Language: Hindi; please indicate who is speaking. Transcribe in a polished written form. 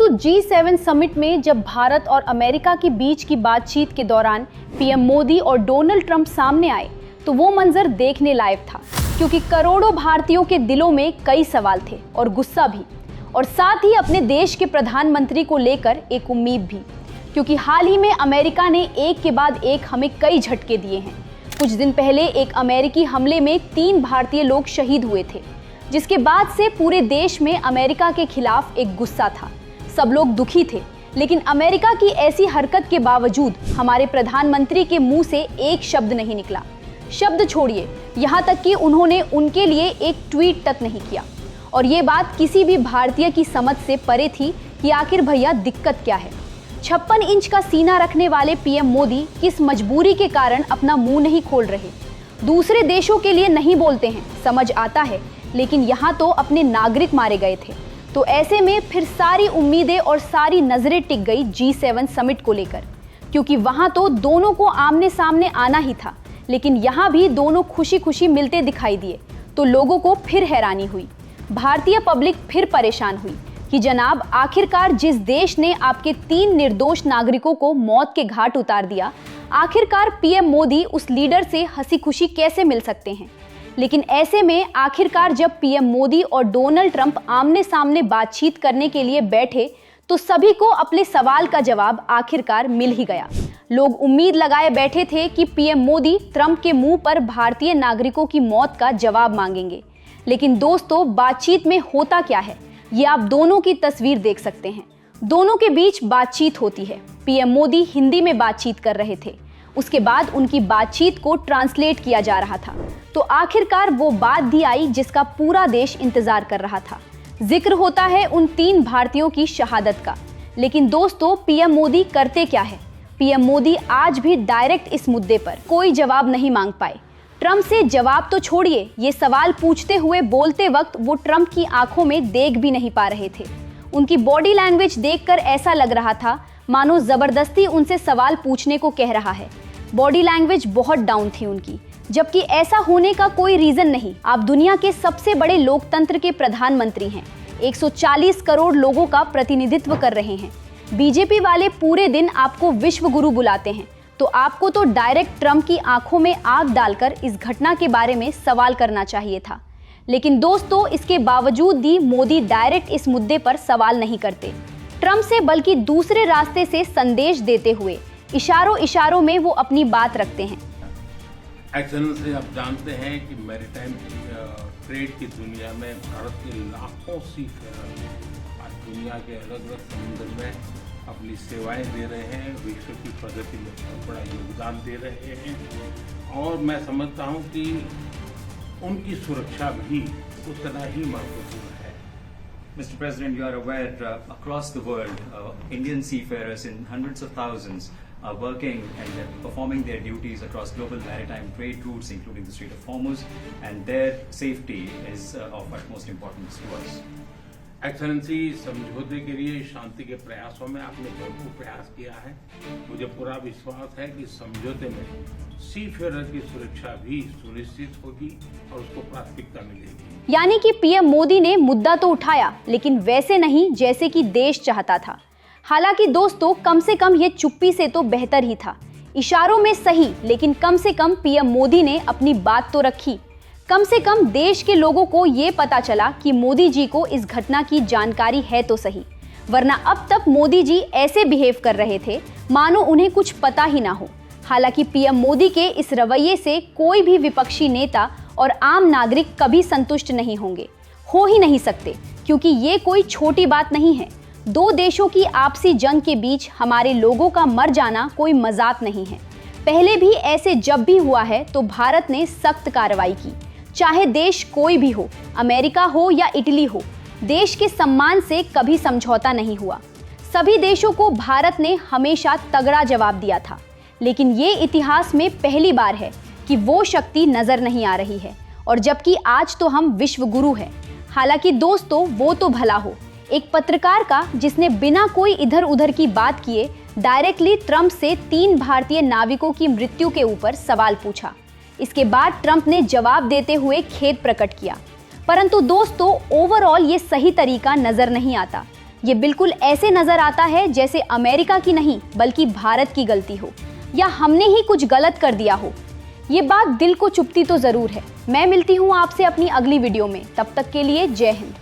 Speaker 1: दोस्तों G7 समिट में जब भारत और अमेरिका के बीच की बातचीत के दौरान पीएम मोदी और डोनाल्ड ट्रंप सामने आए तो वो मंजर देखने लायक था, क्योंकि करोड़ों भारतीयों के दिलों में कई सवाल थे और गुस्सा भी, और साथ ही अपने देश के प्रधानमंत्री को लेकर एक उम्मीद भी, क्योंकि हाल ही में अमेरिका ने एक के बाद एक हमें कई झटके दिए हैं। कुछ दिन पहले एक अमेरिकी हमले में 3 भारतीय लोग शहीद हुए थे, जिसके बाद से पूरे देश में अमेरिका के खिलाफ एक गुस्सा था। सब लोग दुखी थे, लेकिन अमेरिका की ऐसी हरकत के बावजूद हमारे प्रधानमंत्री के मुंह से एक शब्द नहीं निकला। शब्द छोड़िए, यहाँ तक कि उन्होंने उनके लिए एक ट्वीट तक नहीं किया। और ये बात किसी भी भारतीय की समझ से परे थी कि आखिर भैया दिक्कत क्या है। 56 इंच का सीना रखने वाले पीएम मोदी किस मजबूरी के कारण अपना मुंह नहीं खोल रहे। दूसरे देशों के लिए नहीं बोलते हैं, समझ आता है, लेकिन यहाँ तो अपने नागरिक मारे गए थे। तो ऐसे में फिर सारी उम्मीदें और सारी नजरें टिक गई G7 समिट को लेकर, क्योंकि वहाँ तो दोनों को आमने सामने आना ही था, लेकिन यहाँ भी दोनों खुशी खुशी मिलते दिखाई दिए। तो लोगों को फिर हैरानी हुई, भारतीय पब्लिक फिर परेशान हुई कि जनाब आखिरकार जिस देश ने आपके 3 निर्दोष नागरिकों को मौत के घाट उतार दिया, आखिरकार पीएम मोदी उस लीडर से हंसी खुशी कैसे मिल सकते हैं। लेकिन ऐसे में आखिरकार जब पीएम मोदी और डोनाल्ड ट्रंप आमने सामने बातचीत करने के लिए बैठे तो सभी को अपने सवाल का जवाब आखिरकार मिल ही गया। लोग उम्मीद लगाए बैठे थे कि पीएम मोदी ट्रंप के मुंह पर भारतीय नागरिकों की मौत का जवाब मांगेंगे, लेकिन दोस्तों बातचीत में होता क्या है ये आप दोनों की तस्वीर देख सकते हैं। दोनों के बीच बातचीत होती है। पीएम मोदी हिंदी में बातचीत कर रहे थे, उसके बाद उनकी बातचीत को ट्रांसलेट किया जा रहा था। तो आखिरकार वो बात भी आई जिसका पूरा देश इंतजार कर रहा था। जिक्र होता है उन 3 भारतीयों की शहादत का। लेकिन दोस्तों पीएम मोदी करते क्या है? पीएम मोदी आज भी डायरेक्ट इस मुद्दे पर कोई जवाब नहीं मांग पाए। ट्रंप से जवाब तो छोड़िए, ये सवाल पूछते हुए बोलते वक्त वो ट्रंप की आंखों में देख भी नहीं पा रहे थे। उनकी बॉडी लैंग्वेज देखकर ऐसा लग रहा था मानो जबरदस्ती उनसे सवाल पूछने को कह रहा है। बॉडी लैंग्वेज बहुत डाउन थी उनकी, जबकि ऐसा होने का कोई रीजन नहीं। आप दुनिया के सबसे बड़े लोकतंत्र के प्रधानमंत्री हैं, 140 करोड़ लोगों का प्रतिनिधित्व कर रहे हैं। बीजेपी वाले पूरे दिन आपको विश्व गुरु बुलाते हैं, तो आपको तो डायरेक्ट ट्रंप की आंखों में आग डालकर इस घटना के बारे में सवाल करना चाहिए था। लेकिन दोस्तों इसके बावजूद भी मोदी डायरेक्ट इस मुद्दे पर सवाल नहीं करते ट्रंप से, बल्कि दूसरे रास्ते से संदेश देते हुए इशारों इशारों में वो अपनी बात रखते हैं।
Speaker 2: एक्सेलेंसी, आप जानते हैं कि मैरीटाइम ट्रेड की दुनिया में भारत के लाखों सीफेयर आज दुनिया के अलग अलग समुद्र में अपनी सेवाएं दे रहे हैं, विश्व की प्रगति में बहुत बड़ा योगदान दे रहे हैं। और मैं समझता हूं कि उनकी सुरक्षा भी उतना ही महत्वपूर्ण है।
Speaker 3: Mr. President, you are aware across the world, Indian seafarers in hundreds of thousands are working and performing their duties across global maritime trade routes, including the Strait of Hormuz, and their safety is of utmost importance to us.
Speaker 2: Excellency, समझौते के लिए शांति के प्रयासों में आपने भरपूर प्रयास किया है। मुझे पूरा विश्वास है कि समझौते में सीफेयर की सुरक्षा भी सुनिश्चित होगी और उसको प्राथमिकता मिलेगी।
Speaker 1: यानी कि पीएम मोदी ने मुद्दा तो उठाया, लेकिन वैसे नहीं जैसे कि देश चाहता था। हालांकि दोस्तों कम से कम ये चुप्पी से तो बेहतर ही था। इशारों में सही, लेकिन कम से कम पीएम मोदी ने अपनी बात तो रखी। कम से कम देश के लोगों को ये पता चला कि मोदी जी को इस घटना की जानकारी है तो सही, वरना अब तक मोदी जी ऐसे बिहेव कर रहे थे मानो उन्हें कुछ पता ही ना हो। हालांकि पीएम मोदी के इस रवैये से कोई भी विपक्षी नेता और आम नागरिक कभी संतुष्ट नहीं होंगे, हो ही नहीं सकते, क्योंकि ये कोई छोटी बात नहीं है। 2 देशों की आपसी जंग के बीच हमारे लोगों का मर जाना कोई मजाक नहीं है। पहले भी ऐसे जब भी हुआ है तो भारत ने सख्त कार्रवाई की, चाहे देश कोई भी हो, अमेरिका हो या इटली हो। देश के सम्मान से कभी समझौता नहीं हुआ। सभी देशों को भारत ने हमेशा तगड़ा जवाब दिया था। लेकिन ये इतिहास में पहली बार है कि वो शक्ति नजर नहीं आ रही है, और जबकि आज तो हम विश्व गुरु हैं। हालांकि दोस्तों वो तो भला हो, एक पत्रकार का जिसने बिना कोई इधर उधर की बात किए डायरेक्टली ट्रंप से 3 भारतीय नाविकों की मृत्यु के ऊपर सवाल पूछा। इसके बाद ट्रंप ने जवाब देते हुए खेद प्रकट किया। परंतु दोस्तों ओवरऑल ये सही तरीका नजर नहीं आता। ये बिल्कुल ऐसे नजर आता है जैसे अमेरिका की नहीं बल्कि भारत की गलती हो या हमने ही कुछ गलत कर दिया हो। ये बात दिल को चुभती तो जरूर है। मैं मिलती हूँ आपसे अपनी अगली वीडियो में, तब तक के लिए जय हिंद।